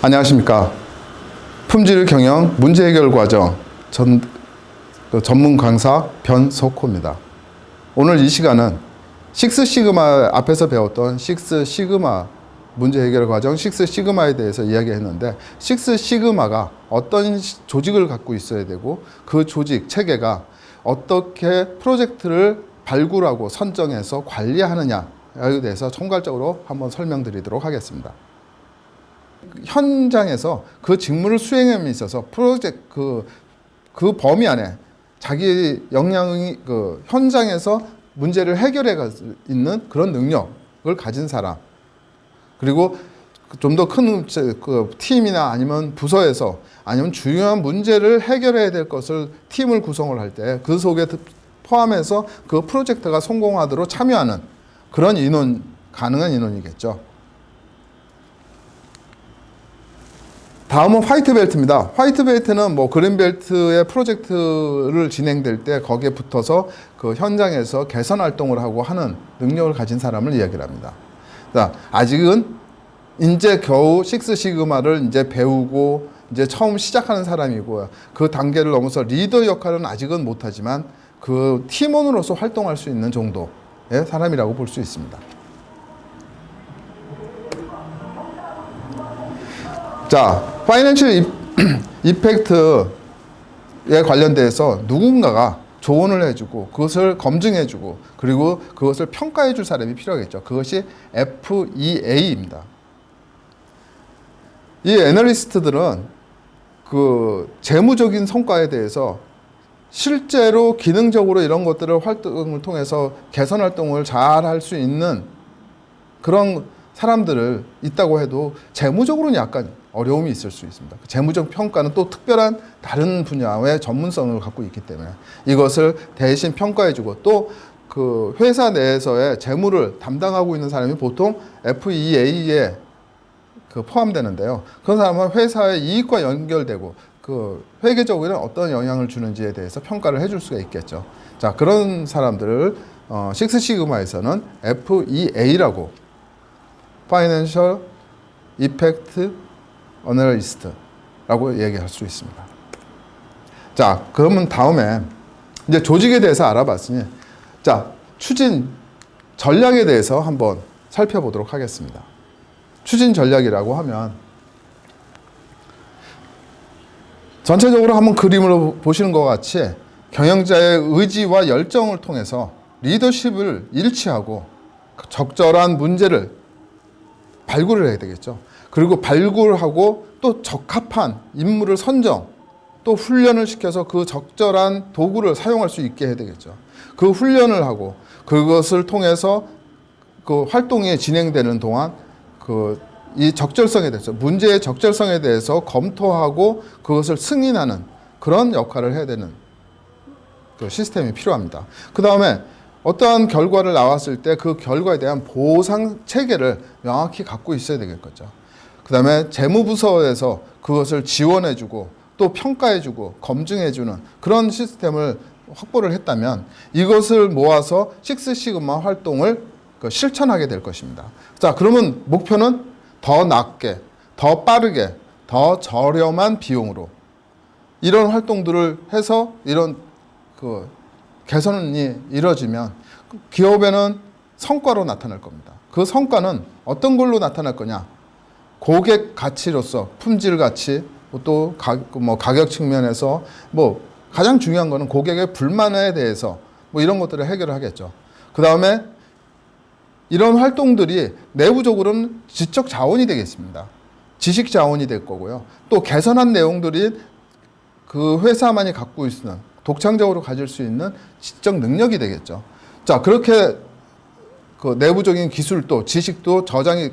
안녕하십니까. 품질 경영 문제 해결 과정 전문 강사 변석호입니다. 오늘 이 시간은 식스시그마 앞에서 배웠던 식스시그마 문제 해결 과정 식스시그마에 대해서 이야기했는데, 식스시그마가 어떤 조직을 갖고 있어야 되고 그 조직 체계가 어떻게 프로젝트를 발굴하고 선정해서 관리하느냐에 대해서 총괄적으로 한번 설명드리도록 하겠습니다. 현장에서 그 직무를 수행함에 있어서 프로젝트 그 범위 안에 자기 역량이 현장에서 문제를 해결해 갈 수 있는 그런 능력을 가진 사람, 그리고 좀 더 큰 팀이나 아니면 부서에서 아니면 중요한 문제를 해결해야 될 것을 팀을 구성을 할 때 그 속에 포함해서 그 프로젝트가 성공하도록 참여하는 그런 인원, 가능한 인원이겠죠. 다음은 화이트 벨트입니다. 화이트 벨트는 그린 벨트의 프로젝트를 진행될 때 거기에 붙어서 그 현장에서 개선 활동을 하고 하는 능력을 가진 사람을 이야기를 합니다. 자, 아직은 이제 겨우 식스시그마를 이제 배우고 이제 처음 시작하는 사람이고요. 그 단계를 넘어서 리더 역할은 아직은 못하지만 그 팀원으로서 활동할 수 있는 정도의 사람이라고 볼 수 있습니다. 자, 파이낸셜 이펙트에 관련돼서 누군가가 조언을 해주고 그것을 검증해주고 그리고 그것을 평가해줄 사람이 필요하겠죠. 그것이 FEA입니다. 이 애널리스트들은 그 재무적인 성과에 대해서 실제로 기능적으로 이런 것들을 활동을 통해서 개선 활동을 잘 할 수 있는 그런 사람들을 있다고 해도 재무적으로는 약간 어려움이 있을 수 있습니다. 재무적 평가는 또 특별한 다른 분야의 전문성을 갖고 있기 때문에 이것을 대신 평가해주고 또 그 회사 내에서의 재무를 담당하고 있는 사람이 보통 FEA에 포함되는데요. 그런 사람은 회사의 이익과 연결되고 그 회계적으로는 어떤 영향을 주는지에 대해서 평가를 해줄 수가 있겠죠. 자, 그런 사람들을 식스시그마에서는 FEA라고 파이낸셜 이펙트 어널리스트라고 얘기할 수 있습니다. 자, 그러면 다음에 이제 조직에 대해서 알아봤으니 자, 추진 전략에 대해서 한번 살펴보도록 하겠습니다. 추진 전략이라고 하면 전체적으로 한번 그림으로 보시는 것 같이 경영자의 의지와 열정을 통해서 리더십을 일치하고 적절한 문제를 발굴을 해야 되겠죠. 그리고 발굴하고 또 적합한 인물을 선정, 또 훈련을 시켜서 그 적절한 도구를 사용할 수 있게 해야 되겠죠. 그 훈련을 하고 그것을 통해서 그 활동이 진행되는 동안 이 적절성에 대해서, 문제의 적절성에 대해서 검토하고 그것을 승인하는 그런 역할을 해야 되는 그 시스템이 필요합니다. 그 다음에 어떠한 결과를 나왔을 때 그 결과에 대한 보상 체계를 명확히 갖고 있어야 되겠죠. 그 다음에 재무부서에서 그것을 지원해주고 또 평가해주고 검증해주는 그런 시스템을 확보를 했다면 이것을 모아서 식스시그마 활동을 실천하게 될 것입니다. 자, 그러면 목표는 더 낮게, 더 빠르게, 더 저렴한 비용으로 이런 활동들을 해서 이런 개선이 이루어지면 기업에는 성과로 나타날 겁니다. 그 성과는 어떤 걸로 나타날 거냐? 고객 가치로서 품질 가치, 또 가격 측면에서 가장 중요한 거는 고객의 불만에 대해서 이런 것들을 해결을 하겠죠. 그 다음에 이런 활동들이 내부적으로는 지적 자원이 되겠습니다. 지식 자원이 될 거고요. 또 개선한 내용들이 그 회사만이 갖고 있는 독창적으로 가질 수 있는 지적 능력이 되겠죠. 자, 그렇게 그 내부적인 기술도 지식도 저장이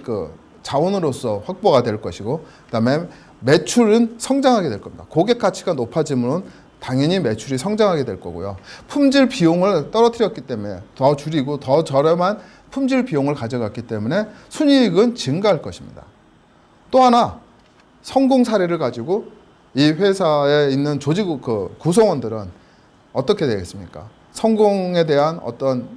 자원으로서 확보가 될 것이고, 그다음에 매출은 성장하게 될 겁니다. 고객 가치가 높아지면 당연히 매출이 성장하게 될 거고요. 품질 비용을 떨어뜨렸기 때문에 더 줄이고 더 저렴한 품질 비용을 가져갔기 때문에 순이익은 증가할 것입니다. 또 하나 성공 사례를 가지고 이 회사에 있는 조직 구성원들은 어떻게 되겠습니까? 성공에 대한 어떤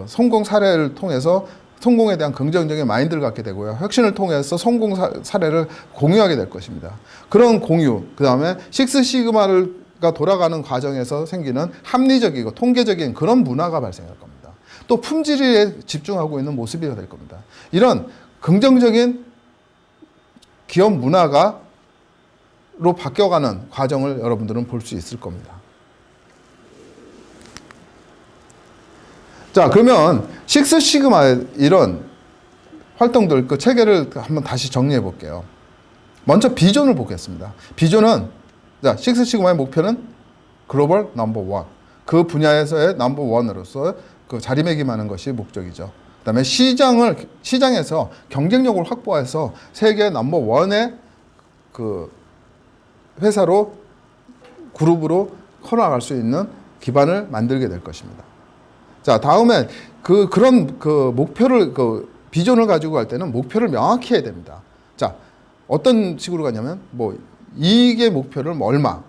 성공 사례를 통해서 성공에 대한 긍정적인 마인드를 갖게 되고요. 혁신을 통해서 성공 사례를 공유하게 될 것입니다. 그런 공유, 그 다음에 식스 시그마가 돌아가는 과정에서 생기는 합리적이고 통계적인 그런 문화가 발생할 겁니다. 또 품질에 집중하고 있는 모습이 될 겁니다. 이런 긍정적인 기업 문화로 바뀌어가는 과정을 여러분들은 볼 수 있을 겁니다. 자, 그러면 식스 시그마의 이런 활동들, 그 체계를 한번 다시 정리해 볼게요. 먼저 비전을 보겠습니다. 비전은, 자, 식스 시그마의 목표는 글로벌 넘버 원. 그 분야에서의 넘버 원으로서 그 자리매김하는 것이 목적이죠. 그 다음에 시장에서 경쟁력을 확보해서 세계 넘버 원의 그 회사로, 그룹으로 커나갈 수 있는 기반을 만들게 될 것입니다. 자, 다음에 그런 목표를, 비전을 가지고 갈 때는 목표를 명확히 해야 됩니다. 자, 어떤 식으로 가냐면, 이익의 목표를 얼마,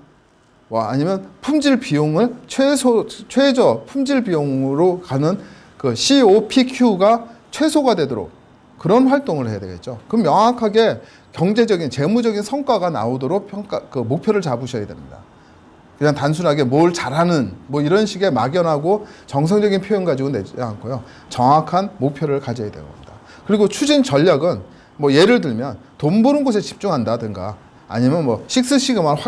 아니면 품질 비용을 최저 품질 비용으로 가는 그 COPQ가 최소가 되도록 그런 활동을 해야 되겠죠. 그럼 명확하게 경제적인, 재무적인 성과가 나오도록 목표를 잡으셔야 됩니다. 그냥 단순하게 뭘 잘하는 이런 식의 막연하고 정성적인 표현 가지고 내지 않고요. 정확한 목표를 가져야 됩니다. 그리고 추진 전략은 예를 들면 돈 버는 곳에 집중한다든가 아니면 식스 시그마를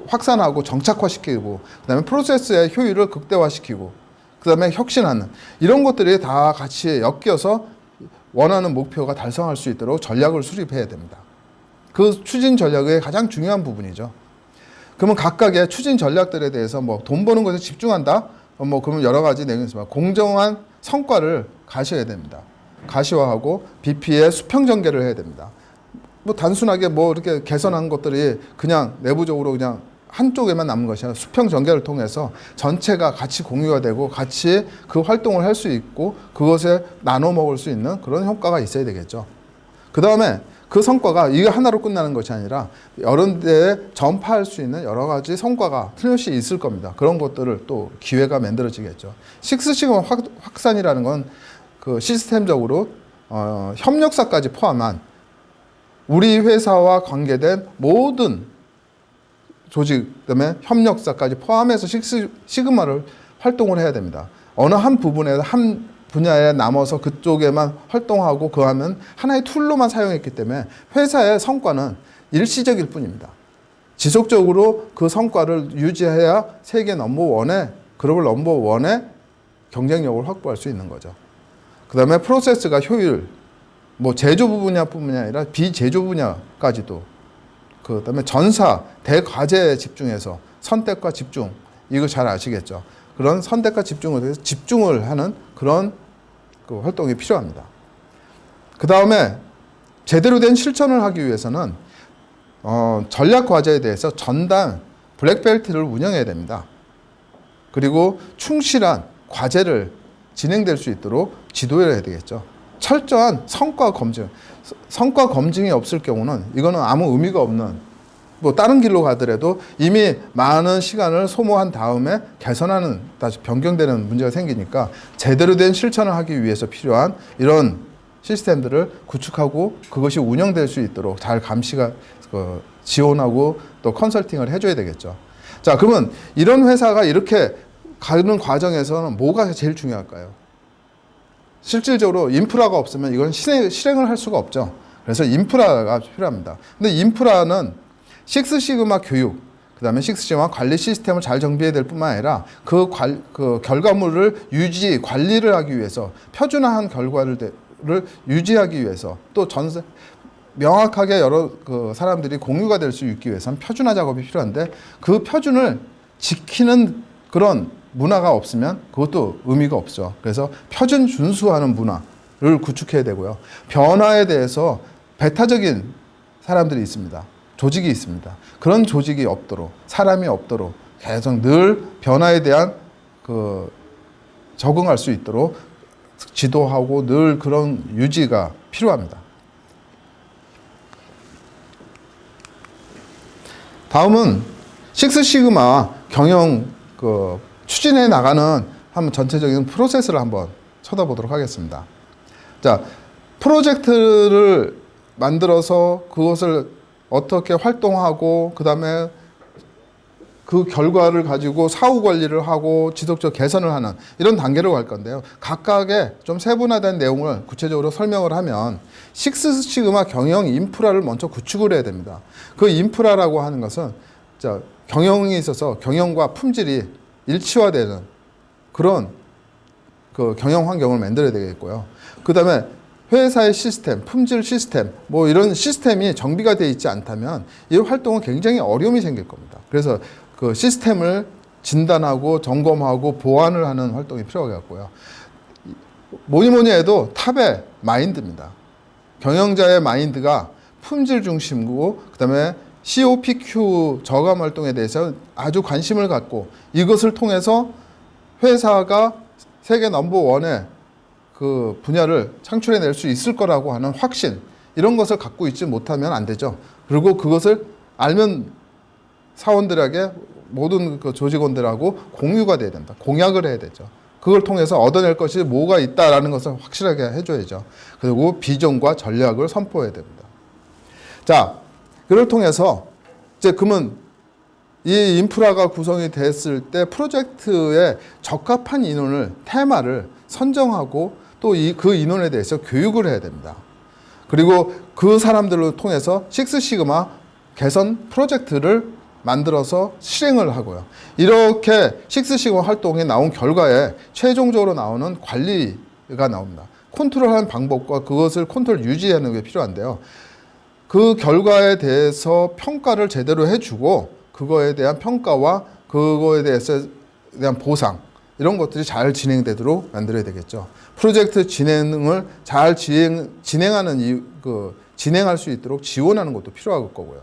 확산하고 정착화시키고 그다음에 프로세스의 효율을 극대화시키고 그다음에 혁신하는 이런 것들이 다 같이 엮여서 원하는 목표가 달성할 수 있도록 전략을 수립해야 됩니다. 그 추진 전략의 가장 중요한 부분이죠. 그러면 각각의 추진 전략들에 대해서 돈 버는 것에 집중한다? 그러면 여러 가지 내용이 있습니다. 공정한 성과를 가셔야 됩니다. 가시화하고 BP의 수평 전개를 해야 됩니다. 단순하게 이렇게 개선한 것들이 그냥 내부적으로 그냥 한쪽에만 남은 것이 아니라 수평 전개를 통해서 전체가 같이 공유가 되고 같이 그 활동을 할 수 있고 그것에 나눠 먹을 수 있는 그런 효과가 있어야 되겠죠. 그 다음에 그 성과가 이게 하나로 끝나는 것이 아니라 여러 데에 전파할 수 있는 여러 가지 성과가 틀림없이 있을 겁니다. 그런 것들을 또 기회가 만들어지겠죠. 식스 시그마 확산이라는 건 그 시스템적으로 협력사까지 포함한 우리 회사와 관계된 모든 조직, 그다음에 협력사까지 포함해서 식스 시그마를 활동을 해야 됩니다. 어느 한 부분에 한 분야에 남아서 그쪽에만 활동하고 하면 하나의 툴로만 사용했기 때문에 회사의 성과는 일시적일 뿐입니다. 지속적으로 그 성과를 유지해야 세계 넘버원의 글로벌 넘버원의 경쟁력을 확보할 수 있는 거죠. 그 다음에 프로세스가 효율, 제조 분야뿐만이 아니라 비제조 분야까지도 그 다음에 전사, 대과제에 집중해서 선택과 집중, 이거 잘 아시겠죠? 그런 선택과 집중을 해서 집중을 하는 그런 그 활동이 필요합니다. 그 다음에 제대로 된 실천을 하기 위해서는 전략 과제에 대해서 전담 블랙벨트를 운영해야 됩니다. 그리고 충실한 과제를 진행될 수 있도록 지도해야 되겠죠. 철저한 성과 검증이 없을 경우는 이거는 아무 의미가 없는 다른 길로 가더라도 이미 많은 시간을 소모한 다음에 개선하는 다시 변경되는 문제가 생기니까 제대로 된 실천을 하기 위해서 필요한 이런 시스템들을 구축하고 그것이 운영될 수 있도록 잘 감시가 지원하고 또 컨설팅을 해줘야 되겠죠. 자, 그러면 이런 회사가 이렇게 가는 과정에서는 뭐가 제일 중요할까요? 실질적으로 인프라가 없으면 이건 실행을 할 수가 없죠. 그래서 인프라가 필요합니다. 근데 인프라는 식스 시그마 교육, 그 다음에 식스 시그마 관리 시스템을 잘 정비해야 될 뿐만 아니라 그 결과물을 관리를 하기 위해서 표준화한 결과를 유지하기 위해서 또 명확하게 여러 사람들이 공유가 될 수 있기 위해서는 표준화 작업이 필요한데 그 표준을 지키는 그런 문화가 없으면 그것도 의미가 없죠. 그래서 표준 준수하는 문화를 구축해야 되고요. 변화에 대해서 배타적인 사람들이 있습니다. 조직이 있습니다. 그런 조직이 없도록, 사람이 없도록 계속 늘 변화에 대한 적응할 수 있도록 지도하고 늘 그런 유지가 필요합니다. 다음은 식스 시그마 경영 추진해 나가는 한번 전체적인 프로세스를 한번 쳐다보도록 하겠습니다. 자, 프로젝트를 만들어서 그것을 어떻게 활동하고 그다음에 그 결과를 가지고 사후 관리를 하고 지속적 개선을 하는 이런 단계로 갈 건데요. 각각의 좀 세분화된 내용을 구체적으로 설명을 하면 식스시그마 경영 인프라를 먼저 구축을 해야 됩니다. 그 인프라라고 하는 것은 경영에 있어서 경영과 품질이 일치화되는 그런 그 경영 환경을 만들어야 되겠고요. 그 다음에 회사의 시스템, 품질 시스템, 뭐 이런 시스템이 정비가 되어 있지 않다면 이 활동은 굉장히 어려움이 생길 겁니다. 그래서 그 시스템을 진단하고 점검하고 보완을 하는 활동이 필요하겠고요. 뭐니 해도 탑의 마인드입니다. 경영자의 마인드가 품질 중심이고 그다음에 COPQ 저감 활동에 대해서 아주 관심을 갖고 이것을 통해서 회사가 세계 넘버원의 그 분야를 창출해낼 수 있을 거라고 하는 확신, 이런 것을 갖고 있지 못하면 안 되죠. 그리고 그것을 알면 사원들에게 모든 그 조직원들하고 공유가 돼야 된다. 공약을 해야 되죠. 그걸 통해서 얻어낼 것이 뭐가 있다라는 것을 확실하게 해줘야죠. 그리고 비전과 전략을 선포해야 됩니다. 자, 그걸 통해서 이제 그러면 이 인프라가 구성이 됐을 때 프로젝트에 적합한 인원을, 테마를 선정하고 또 그 인원에 대해서 교육을 해야 됩니다. 그리고 그 사람들을 통해서 식스시그마 개선 프로젝트를 만들어서 실행을 하고요. 이렇게 식스시그마 활동에 나온 결과에 최종적으로 나오는 관리가 나옵니다. 컨트롤하는 방법과 그것을 컨트롤 유지하는 게 필요한데요. 그 결과에 대해서 평가를 제대로 해주고 그거에 대한 평가와 그거에 대한 보상, 이런 것들이 잘 진행되도록 만들어야 되겠죠. 프로젝트 진행을 잘 진행하는 진행할 수 있도록 지원하는 것도 필요할 거고요.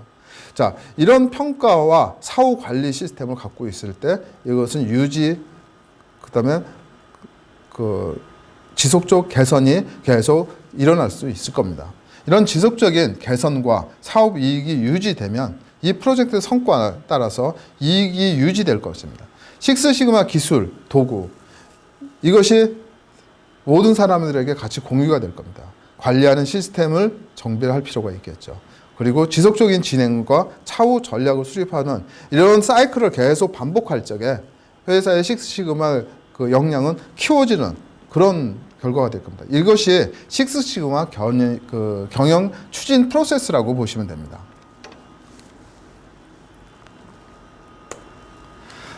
자, 이런 평가와 사후 관리 시스템을 갖고 있을 때 이것은 유지, 그다음에 그 지속적 개선이 계속 일어날 수 있을 겁니다. 이런 지속적인 개선과 사업 이익이 유지되면 이 프로젝트 성과에 따라서 이익이 유지될 것입니다. 식스시그마 기술, 도구, 이것이 모든 사람들에게 같이 공유가 될 겁니다. 관리하는 시스템을 정비를 할 필요가 있겠죠. 그리고 지속적인 진행과 차후 전략을 수립하는 이런 사이클을 계속 반복할 적에 회사의 식스시그마 그 역량은 키워지는 그런 결과가 될 겁니다. 이것이 식스시그마 경영 추진 프로세스라고 보시면 됩니다.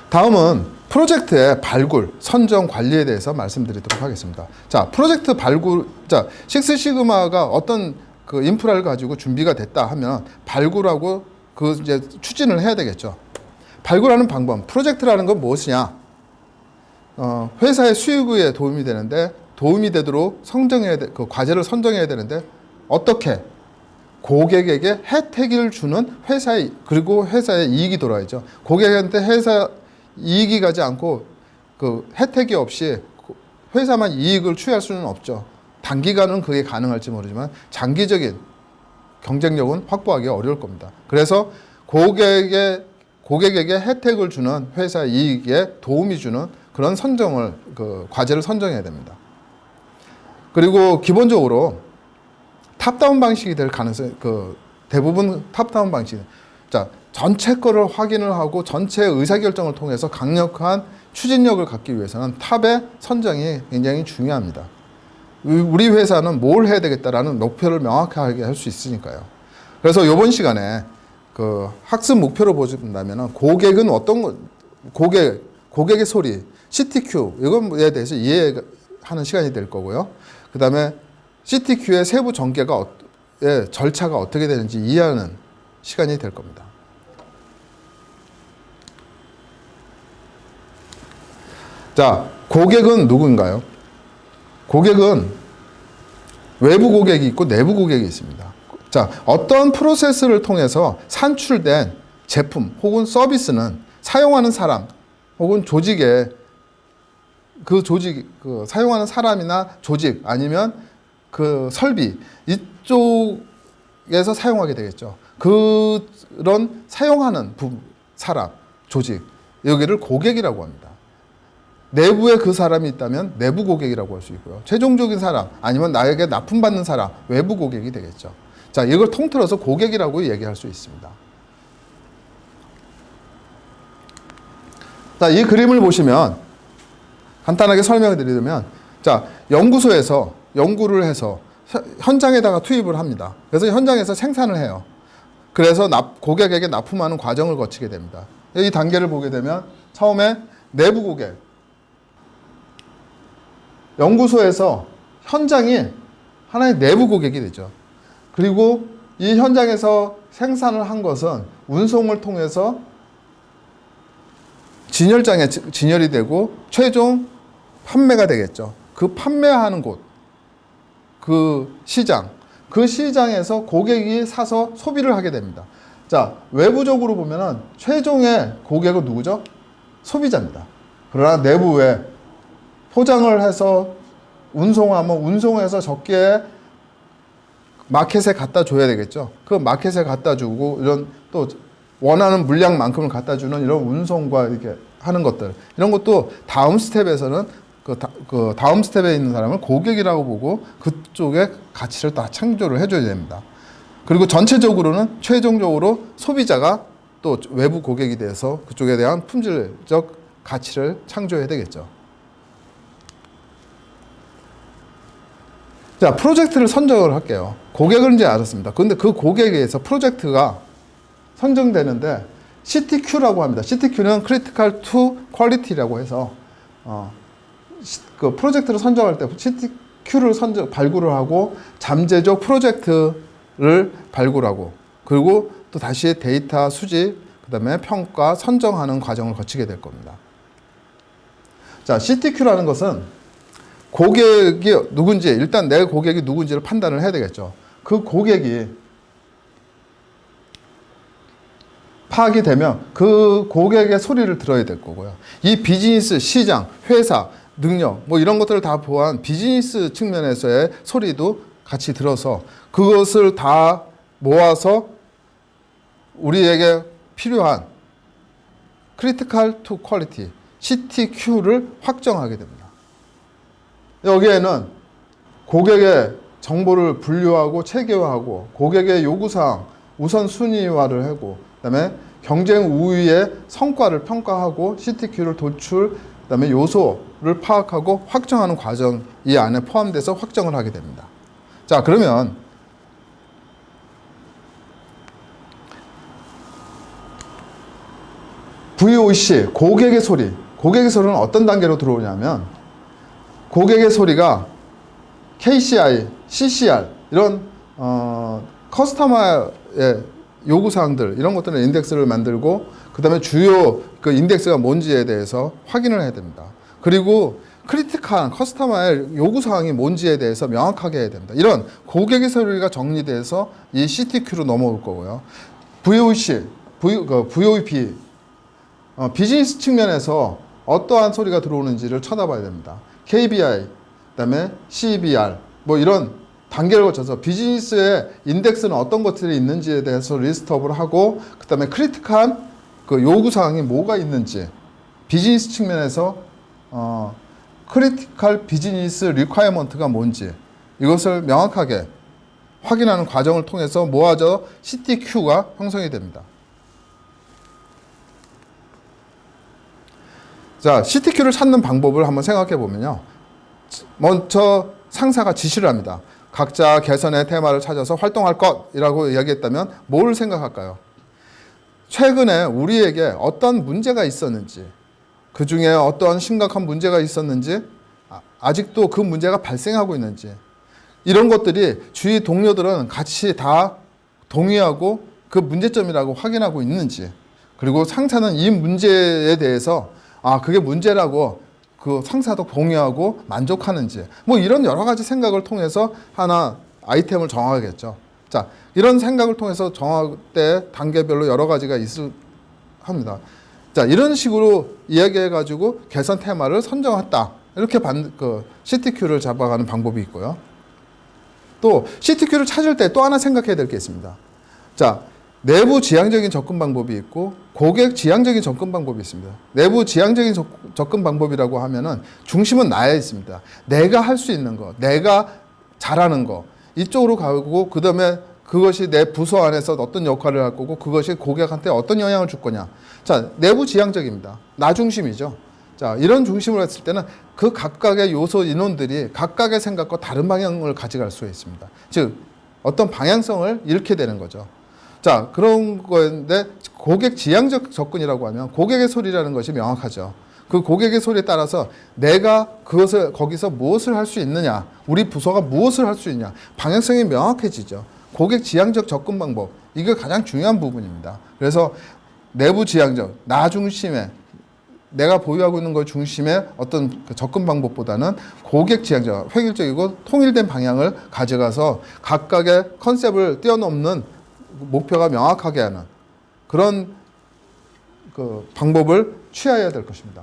다음은 프로젝트의 발굴, 선정, 관리에 대해서 말씀드리도록 하겠습니다. 자, 프로젝트 발굴, 자, 식스시그마가 어떤 그 인프라를 가지고 준비가 됐다 하면 발굴하고 그 이제 추진을 해야 되겠죠. 발굴하는 방법, 프로젝트라는 건 무엇이냐? 회사의 수익에 도움이 되는데 도움이 되도록 그 과제를 선정해야 되는데 어떻게? 고객에게 혜택을 주는 그리고 회사의 이익이 돌아야죠. 고객한테 회사 이익이 가지 않고 그 혜택이 없이 회사만 이익을 취할 수는 없죠. 단기간은 그게 가능할지 모르지만 장기적인 경쟁력은 확보하기 어려울 겁니다. 그래서 고객에게 혜택을 주는 회사 이익에 도움이 주는 그런 과제를 선정해야 됩니다. 그리고 기본적으로 탑다운 방식이 될 가능성이 대부분 탑다운 방식. 자, 전체 거를 확인을 하고 전체 의사결정을 통해서 강력한 추진력을 갖기 위해서는 탑의 선정이 굉장히 중요합니다. 우리 회사는 뭘 해야 되겠다라는 목표를 명확하게 할 수 있으니까요. 그래서 이번 시간에 그 학습 목표로 보신다면 고객은 고객의 소리, CTQ 이거에 대해서 이해하는 시간이 될 거고요. 그 다음에 CTQ의 세부 절차가 어떻게 되는지 이해하는 시간이 될 겁니다. 자, 고객은 누구인가요? 고객은 외부 고객이 있고 내부 고객이 있습니다. 자, 어떤 프로세스를 통해서 산출된 제품 혹은 서비스는 사용하는 사람 혹은 사용하는 사람이나 조직 아니면 그 설비 이쪽에서 사용하게 되겠죠. 그런 사용하는 사람, 조직, 여기를 고객이라고 합니다. 내부에 그 사람이 있다면 내부 고객이라고 할 수 있고요. 최종적인 사람 아니면 나에게 납품받는 사람 외부 고객이 되겠죠. 자, 이걸 통틀어서 고객이라고 얘기할 수 있습니다. 자, 이 그림을 보시면 간단하게 설명을 드리면, 자, 연구소에서 연구를 해서 현장에다가 투입을 합니다. 그래서 현장에서 생산을 해요. 그래서 고객에게 납품하는 과정을 거치게 됩니다. 이 단계를 보게 되면 처음에 내부 고객, 연구소에서 현장이 하나의 내부 고객이 되죠. 그리고 이 현장에서 생산을 한 것은 운송을 통해서 진열장에 진열이 되고 최종 판매가 되겠죠. 그 판매하는 곳, 그 시장, 그 시장에서 고객이 사서 소비를 하게 됩니다. 자, 외부적으로 보면은 최종의 고객은 누구죠? 소비자입니다. 그러나 내부에 포장을 해서 운송하면 운송해서 적게 마켓에 갖다 줘야 되겠죠. 그 마켓에 갖다 주고 이런 또 원하는 물량만큼을 갖다 주는 이런 운송과 이렇게 하는 것들, 이런 것도 다음 스텝에서는 그 다음 스텝에 있는 사람을 고객이라고 보고 그쪽에 가치를 다 창조를 해줘야 됩니다. 그리고 전체적으로는 최종적으로 소비자가 또 외부 고객이 돼서 그쪽에 대한 품질적 가치를 창조해야 되겠죠. 자, 프로젝트를 선정을 할게요. 고객을 이제 알았습니다. 그런데 그 고객에 의해서 프로젝트가 선정되는데 CTQ라고 합니다. CTQ는 Critical to Quality라고 해서 그 프로젝트를 선정할 때 CTQ를 발굴을 하고 잠재적 프로젝트를 발굴하고 그리고 또 다시 데이터 수집, 그 다음에 평가, 선정하는 과정을 거치게 될 겁니다. 자, CTQ라는 것은 고객이 누군지, 일단 내 고객이 누군지를 판단을 해야 되겠죠. 그 고객이 파악이 되면 그 고객의 소리를 들어야 될 거고요. 이 비즈니스, 시장, 회사, 능력 뭐 이런 것들을 다 포함한 비즈니스 측면에서의 소리도 같이 들어서 그것을 다 모아서 우리에게 필요한 Critical to Quality, CTQ를 확정하게 됩니다. 여기에는 고객의 정보를 분류하고 체계화하고 고객의 요구사항 우선순위화를 하고 그다음에 경쟁 우위의 성과를 평가하고 CTQ를 도출, 그다음에 요소를 파악하고 확정하는 과정 이 안에 포함돼서 확정을 하게 됩니다. 자, 그러면 VOC, 고객의 소리. 고객의 소리는 어떤 단계로 들어오냐면 고객의 소리가 KCI, CCR 이런 커스터머의 요구사항들 이런 것들은 인덱스를 만들고 그 다음에 주요 그 인덱스가 뭔지에 대해서 확인을 해야 됩니다. 그리고 크리티컬한 커스터머의 요구사항이 뭔지에 대해서 명확하게 해야 됩니다. 이런 고객의 소리가 정리돼서 이 CTQ로 넘어올 거고요. VOC, VOP 비즈니스 측면에서 어떠한 소리가 들어오는지를 쳐다봐야 됩니다. KBI, 그다음에 CBR 뭐 이런 단계를 거쳐서 비즈니스의 인덱스는 어떤 것들이 있는지에 대해서 리스트업을 하고 그다음에 크리티컬한 그 요구사항이 뭐가 있는지 비즈니스 측면에서 크리티컬 비즈니스 리퀘어먼트가 뭔지 이것을 명확하게 확인하는 과정을 통해서 모아져 CTQ가 형성이 됩니다. 자, CTQ를 찾는 방법을 한번 생각해 보면요. 먼저 상사가 지시를 합니다. 각자 개선의 테마를 찾아서 활동할 것이라고 이야기했다면 뭘 생각할까요? 최근에 우리에게 어떤 문제가 있었는지, 그 중에 어떤 심각한 문제가 있었는지, 아직도 그 문제가 발생하고 있는지, 이런 것들이 주위 동료들은 같이 다 동의하고 그 문제점이라고 확인하고 있는지, 그리고 상사는 이 문제에 대해서 그게 문제라고 그 상사도 동의하고 만족하는지 뭐 이런 여러 가지 생각을 통해서 하나 아이템을 정하겠죠. 자, 이런 생각을 통해서 정할 때 단계별로 여러 가지가 합니다. 자, 이런 식으로 이야기해 가지고 개선 테마를 선정했다. 이렇게 CTQ를 잡아가는 방법이 있고요. 또 CTQ를 찾을 때 또 하나 생각해야 될 게 있습니다. 자, 내부 지향적인 접근 방법이 있고 고객 지향적인 접근 방법이 있습니다. 내부 지향적인 접근 방법이라고 하면은 중심은 나에 있습니다. 내가 할 수 있는 거, 내가 잘하는 거 이쪽으로 가고 그다음에 그것이 내 부서 안에서 어떤 역할을 할 거고 그것이 고객한테 어떤 영향을 줄 거냐. 자, 내부 지향적입니다. 나 중심이죠. 자, 이런 중심으로 했을 때는 그 각각의 요소 인원들이 각각의 생각과 다른 방향을 가져갈 수 있습니다. 즉 어떤 방향성을 잃게 되는 거죠. 자, 그런 거인데 고객 지향적 접근이라고 하면 고객의 소리라는 것이 명확하죠. 그 고객의 소리에 따라서 내가 그것을 거기서 무엇을 할 수 있느냐, 우리 부서가 무엇을 할 수 있냐, 방향성이 명확해지죠. 고객 지향적 접근 방법, 이게 가장 중요한 부분입니다. 그래서 내부 지향적, 나 중심의 내가 보유하고 있는 것 중심의 어떤 접근 방법보다는 고객 지향적, 획일적이고 통일된 방향을 가져가서 각각의 컨셉을 뛰어넘는 목표가 명확하게 하는 그런 그 방법을 취해야 될 것입니다.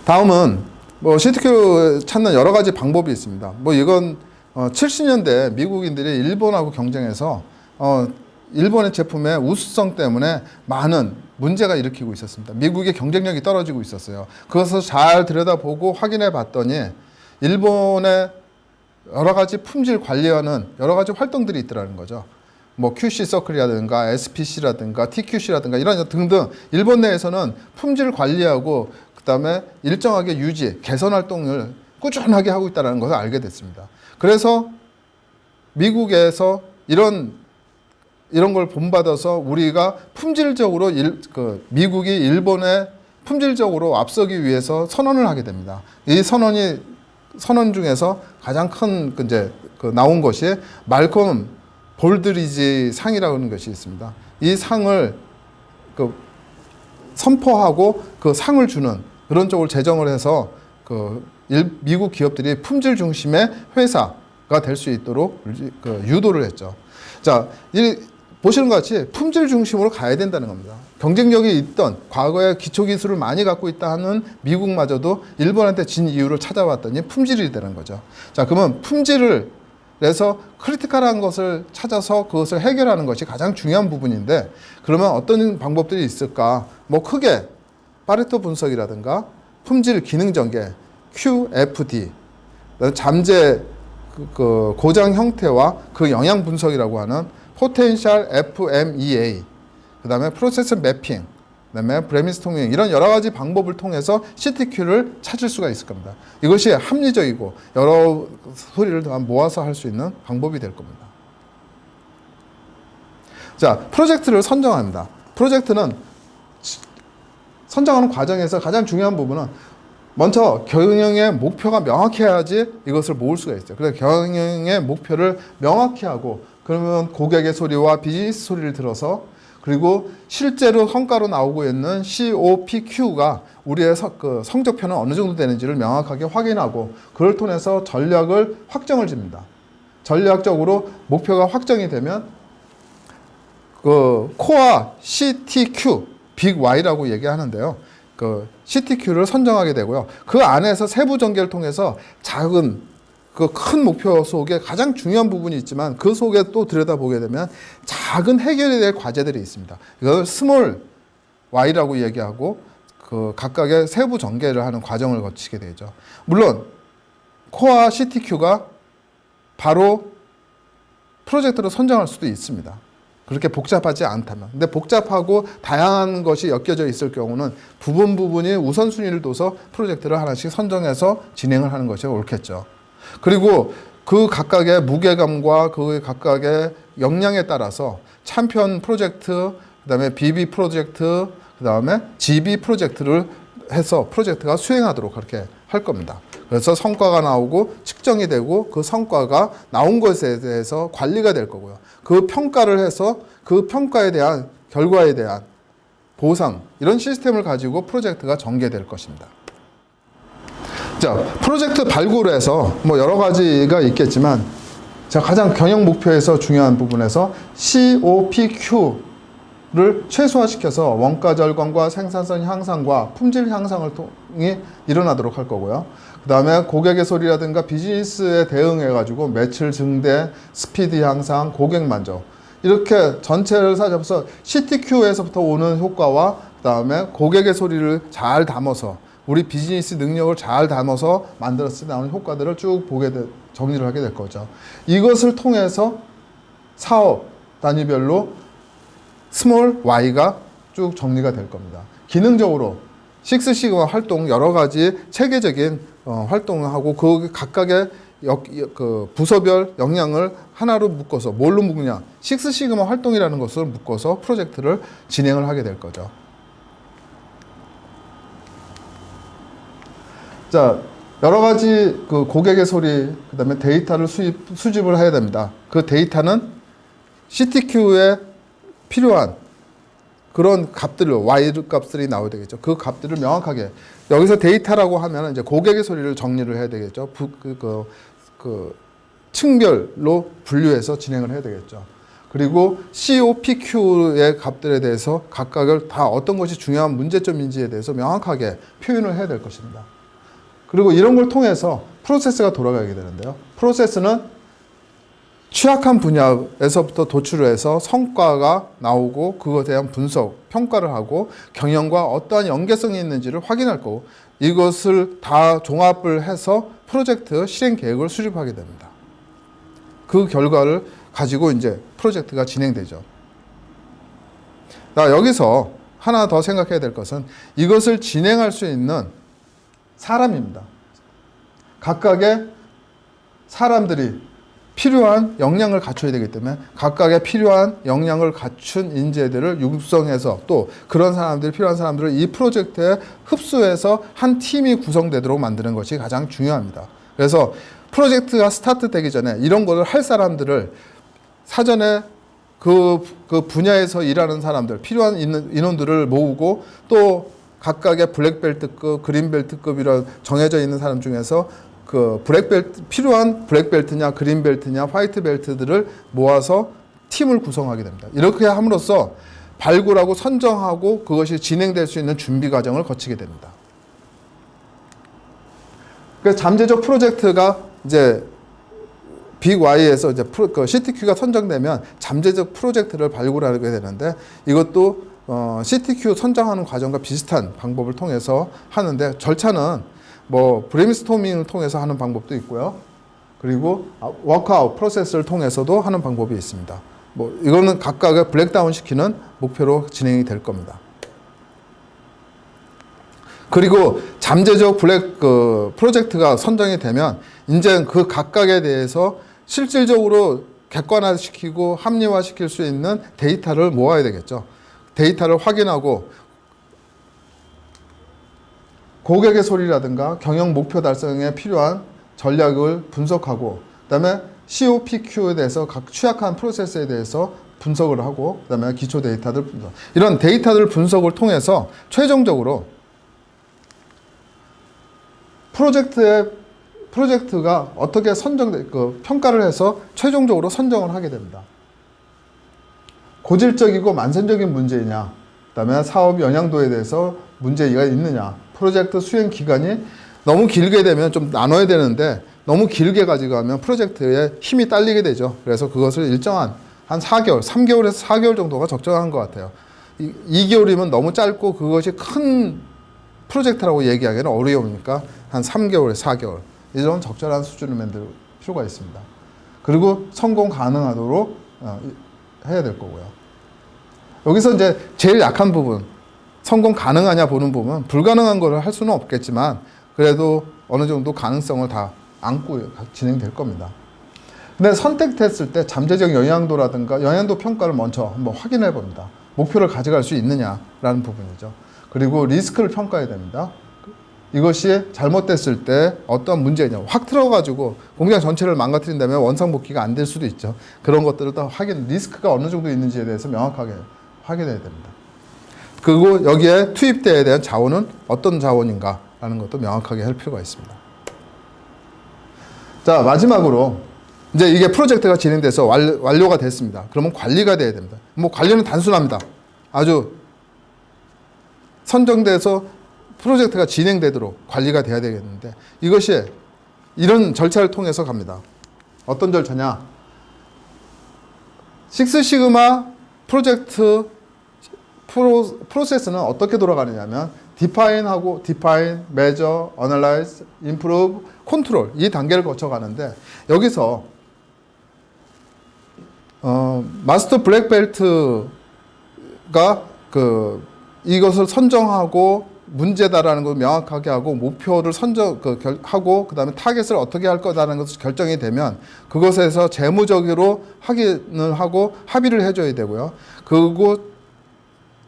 다음은 뭐 CTQ 찾는 여러 가지 방법이 있습니다. 뭐 이건 70년대 미국인들이 일본하고 경쟁해서 일본의 제품의 우수성 때문에 많은 문제가 일으키고 있었습니다. 미국의 경쟁력이 떨어지고 있었어요. 그것을 잘 들여다보고 확인해 봤더니 일본의 여러 가지 품질 관리하는 여러 가지 활동들이 있더라는 거죠. 뭐 QC 서클이라든가 SPC라든가 TQC라든가 이런 등등 일본 내에서는 품질 관리하고 그다음에 일정하게 유지, 개선 활동을 꾸준하게 하고 있다는 것을 알게 됐습니다. 그래서 미국에서 이런 걸 본받아서 우리가 품질적으로 미국이 일본에 품질적으로 앞서기 위해서 선언을 하게 됩니다. 이 선언 중에서 가장 큰 이제 나온 것이 말콤 볼드리지 상이라고 하는 것이 있습니다. 이 상을 선포하고 그 상을 주는 그런 쪽을 제정을 해서 미국 기업들이 품질 중심의 회사가 될 수 있도록 유도를 했죠. 자, 보시는 것 같이 품질 중심으로 가야 된다는 겁니다. 경쟁력이 있던 과거에 기초기술을 많이 갖고 있다 하는 미국마저도 일본한테 진 이유를 찾아봤더니 품질이 되는 거죠. 자, 그러면 품질을 그래서 크리티컬한 것을 찾아서 그것을 해결하는 것이 가장 중요한 부분인데 그러면 어떤 방법들이 있을까? 뭐 크게 파레토 분석이라든가 품질 기능 전개, QFD, 잠재 고장 형태와 그 영향 분석이라고 하는 포텐셜 FMEA, 그 다음에 프로세스 매핑, 그 다음에 브레인스토밍 이런 여러 가지 방법을 통해서 CTQ를 찾을 수가 있을 겁니다. 이것이 합리적이고 여러 소리를 다 모아서 할 수 있는 방법이 될 겁니다. 자, 프로젝트를 선정합니다. 프로젝트는 선정하는 과정에서 가장 중요한 부분은 먼저 경영의 목표가 명확해야지 이것을 모을 수가 있어요. 그래서 경영의 목표를 명확히 하고 그러면 고객의 소리와 비즈니스 소리를 들어서 그리고 실제로 성과로 나오고 있는 COPQ가 우리의 성적표는 어느 정도 되는지를 명확하게 확인하고 그걸 통해서 전략을 확정을 짓니다. 전략적으로 목표가 확정이 되면 코어 CTQ, 빅 Y라고 얘기하는데요. CTQ를 선정하게 되고요. 그 안에서 세부 전개를 통해서 작은 큰 목표 속에 가장 중요한 부분이 있지만 그 속에 또 들여다보게 되면 작은 해결이 될 과제들이 있습니다. 이걸 스몰 Y라고 얘기하고 각각의 세부 전개를 하는 과정을 거치게 되죠. 물론 코어 CTQ가 바로 프로젝트로 선정할 수도 있습니다. 그렇게 복잡하지 않다면. 근데 복잡하고 다양한 것이 엮여져 있을 경우는 부분이 우선순위를 둬서 프로젝트를 하나씩 선정해서 진행을 하는 것이 옳겠죠. 그리고 그 각각의 무게감과 그 각각의 역량에 따라서 챔피언 프로젝트, 그 다음에 BB 프로젝트, 그 다음에 GB 프로젝트를 해서 프로젝트가 수행하도록 그렇게 할 겁니다. 그래서 성과가 나오고 측정이 되고 그 성과가 나온 것에 대해서 관리가 될 거고요. 그 평가를 해서 그 평가에 대한 결과에 대한 보상 이런 시스템을 가지고 프로젝트가 전개될 것입니다. 자, 프로젝트 발굴에서 뭐 여러 가지가 있겠지만 제가 가장 경영 목표에서 중요한 부분에서 COPQ를 최소화시켜서 원가 절감과 생산성 향상과 품질 향상을 통해 일어나도록 할 거고요. 그 다음에 고객의 소리라든가 비즈니스에 대응해 가지고 매출 증대, 스피드 향상, 고객 만족 이렇게 전체를 사잡아서 CTQ에서부터 오는 효과와 그다음에 고객의 소리를 잘 담아서 우리 비즈니스 능력을 잘 담아서 만들었을 때 나오는 효과들을 쭉 정리를 하게 될 거죠. 이것을 통해서 사업 단위별로 스몰 Y가 쭉 정리가 될 겁니다. 기능적으로 식스시그마 활동 여러 가지 체계적인 활동을 하고 그 각각의 그 부서별 역량을 하나로 묶어서 뭘로 묶느냐? 식스시그마 활동이라는 것을 묶어서 프로젝트를 진행을 하게 될 거죠. 자, 여러 가지 그 고객의 소리, 그 다음에 데이터를 수집을 해야 됩니다. 그 데이터는 CTQ에 필요한 그런 값들을, Y 값들이 나와야 되겠죠. 그 값들을 명확하게, 여기서 데이터라고 하면 이제 고객의 소리를 정리를 해야 되겠죠. 층별로 분류해서 진행을 해야 되겠죠. 그리고 COPQ의 값들에 대해서 각각을 다 어떤 것이 중요한 문제점인지에 대해서 명확하게 표현을 해야 될 것입니다. 그리고 이런 걸 통해서 프로세스가 돌아가게 되는데요. 프로세스는 취약한 분야에서부터 도출을 해서 성과가 나오고 그것에 대한 분석, 평가를 하고 경영과 어떠한 연계성이 있는지를 확인할 거고 이것을 다 종합을 해서 프로젝트 실행 계획을 수립하게 됩니다. 그 결과를 가지고 이제 프로젝트가 진행되죠. 여기서 하나 더 생각해야 될 것은 이것을 진행할 수 있는 사람입니다. 각각의 사람들이 필요한 역량을 갖춰야 되기 때문에 각각의 필요한 역량을 갖춘 인재들을 육성해서 또 그런 사람들이 필요한 사람들을 이 프로젝트에 흡수해서 한 팀이 구성되도록 만드는 것이 가장 중요합니다. 그래서 프로젝트가 스타트 되기 전에 이런 거를 할 사람들을 사전에 그 분야에서 일하는 사람들, 필요한 인원들을 모으고 또 각각의 블랙벨트급, 그린벨트급 이런 정해져 있는 사람 중에서 그 필요한 블랙벨트냐, 그린벨트냐, 화이트벨트들을 모아서 팀을 구성하게 됩니다. 이렇게 함으로써 발굴하고 선정하고 그것이 진행될 수 있는 준비 과정을 거치게 됩니다. 그래서 잠재적 프로젝트가 이제 빅 Y에서 이제 CTQ가 선정되면 잠재적 프로젝트를 발굴하게 되는데 이것도 CTQ 선정하는 과정과 비슷한 방법을 통해서 하는데 절차는 뭐 브레인스토밍을 통해서 하는 방법도 있고요. 그리고 워크아웃 프로세스를 통해서도 하는 방법이 있습니다. 뭐 이거는 각각의 브레이크다운 시키는 목표로 진행이 될 겁니다. 그리고 잠재적 프로젝트가 선정이 되면 이제 그 각각에 대해서 실질적으로 객관화시키고 합리화시킬 수 있는 데이터를 모아야 되겠죠. 데이터를 확인하고 고객의 소리라든가 경영 목표 달성에 필요한 전략을 분석하고 그다음에 COPQ에 대해서 각 취약한 프로세스에 대해서 분석을 하고 그다음에 기초 데이터들 분석. 이런 데이터들 분석을 통해서 최종적으로 프로젝트가 어떻게 평가를 해서 최종적으로 선정을 하게 됩니다. 고질적이고 만성적인 문제이냐, 그다음에 사업 영향도에 대해서 문제가 있느냐, 프로젝트 수행 기간이 너무 길게 되면 좀 나눠야 되는데 너무 길게 가지고 가면 프로젝트에 힘이 딸리게 되죠. 그래서 그것을 일정한 한 4개월, 3개월에서 4개월 정도가 적정한 것 같아요. 2개월이면 너무 짧고 그것이 큰 프로젝트라고 얘기하기는 어려우니까 한 3개월에서 4개월 이런 적절한 수준을 만들 필요가 있습니다. 그리고 성공 가능하도록 해야 될 거고요. 여기서 이제 제일 약한 부분, 성공 가능하냐 보는 부분, 불가능한 걸 할 수는 없겠지만 그래도 어느 정도 가능성을 다 안고 진행될 겁니다. 근데 선택됐을 때 잠재적 영향도라든가 영향도 평가를 먼저 한번 확인해 봅니다. 목표를 가져갈 수 있느냐라는 부분이죠. 그리고 리스크를 평가해야 됩니다. 이것이 잘못됐을 때 어떤 문제냐 확 틀어가지고 공장 전체를 망가뜨린다면 원상복귀가 안 될 수도 있죠. 그런 것들을 다 리스크가 어느 정도 있는지에 대해서 명확하게 확인해야 됩니다. 그리고 여기에 투입돼야 되는 자원은 어떤 자원인가라는 것도 명확하게 할 필요가 있습니다. 자, 마지막으로 이제 이게 프로젝트가 진행돼서 완료가 됐습니다. 그러면 관리가 돼야 됩니다. 뭐 관리는 단순합니다. 아주 선정돼서 프로젝트가 진행되도록 관리가 돼야 되겠는데 이것이 이런 절차를 통해서 갑니다. 어떤 절차냐? 식스시그마 프로젝트 프로세스는 어떻게 돌아가느냐면 디파인하고 디파인, 메저, 어널라이즈, 임프루브, 컨트롤 이 단계를 거쳐 가는데 여기서 마스터 블랙벨트가 이것을 선정하고 문제다라는 것을 명확하게 하고 목표를 하고 그다음에 타겟을 어떻게 할 거다라는 것을 결정이 되면 그것에서 재무적으로 확인을 하고 합의를 해줘야 되고요. 그리고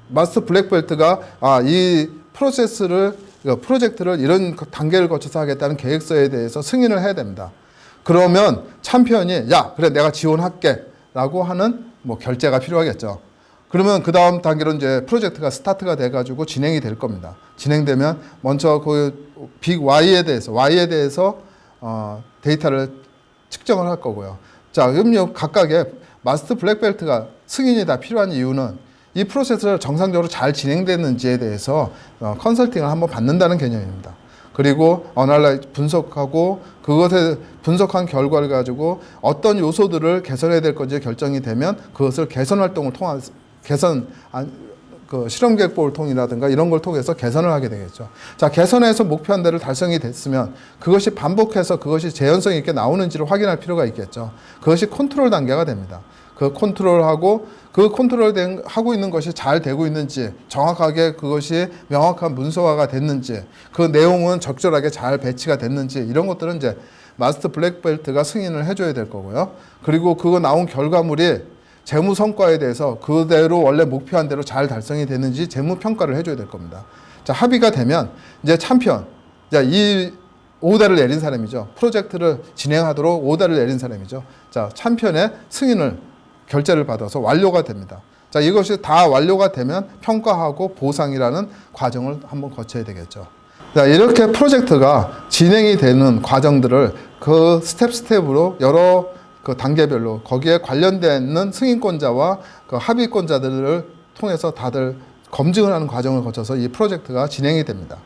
마스터 블랙벨트가 이 프로젝트를 이런 단계를 거쳐서 하겠다는 계획서에 대해서 승인을 해야 됩니다. 그러면 챔피언이 야 그래 내가 지원할게 라고 하는 결제가 필요하겠죠. 그러면 그 다음 단계로 이제 프로젝트가 스타트가 돼가지고 진행이 될 겁니다. 진행되면 먼저 그 빅 Y에 대해서 데이터를 측정을 할 거고요. 자, 그럼 각각의 마스터 블랙벨트가 승인이 다 필요한 이유는 이 프로세스를 정상적으로 잘 진행됐는지에 대해서 컨설팅을 한번 받는다는 개념입니다. 그리고 어널라이즈 분석하고 그것에 분석한 결과를 가지고 어떤 요소들을 개선해야 될 건지 결정이 되면 그것을 개선 활동을 통한 실험 계획법을 통이라든가 이런 걸 통해서 개선을 하게 되겠죠. 자, 개선해서 목표한 대로 달성이 됐으면 그것이 반복해서 그것이 재현성 있게 나오는지를 확인할 필요가 있겠죠. 그것이 컨트롤 단계가 됩니다. 그 컨트롤하고 그 하고 있는 것이 잘 되고 있는지 정확하게 그것이 명확한 문서화가 됐는지 그 내용은 적절하게 잘 배치가 됐는지 이런 것들은 이제 마스터 블랙벨트가 승인을 해줘야 될 거고요. 그리고 그거 나온 결과물이 재무 성과에 대해서 그대로 원래 목표한 대로 잘 달성이 됐는지 재무 평가를 해줘야 될 겁니다. 자, 합의가 되면 이제 챔피언, 이 오더를 내린 사람이죠. 프로젝트를 진행하도록 오더를 내린 사람이죠. 자, 챔피언의 승인을 결제를 받아서 완료가 됩니다. 자, 이것이 다 완료가 되면 평가하고 보상이라는 과정을 한번 거쳐야 되겠죠. 자, 이렇게 프로젝트가 진행이 되는 과정들을 그 스텝으로 여러 그 단계별로 거기에 관련되는 승인권자와 그 합의권자들을 통해서 다들 검증을 하는 과정을 거쳐서 이 프로젝트가 진행이 됩니다.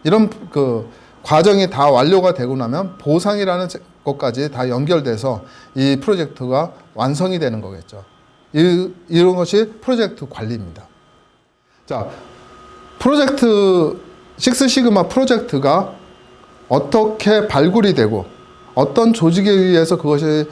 이런 그 과정이 다 완료가 되고 나면 보상이라는 것까지 다 연결돼서 이 프로젝트가 완성이 되는 거겠죠. 이런 것이 프로젝트 관리입니다. 자, 식스시그마 프로젝트가 어떻게 발굴이 되고 어떤 조직에 의해서 그것이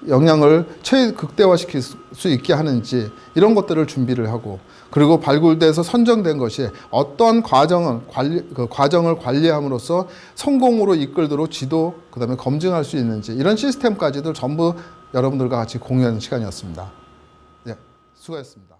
영향을 최극대화시킬 수 있게 하는지 이런 것들을 준비를 하고 그리고 발굴돼서 선정된 것이 어떤 과정을 관리함으로써 성공으로 이끌도록 지도 그다음에 검증할 수 있는지 이런 시스템까지도 전부 여러분들과 같이 공유하는 시간이었습니다. 네, 수고하셨습니다.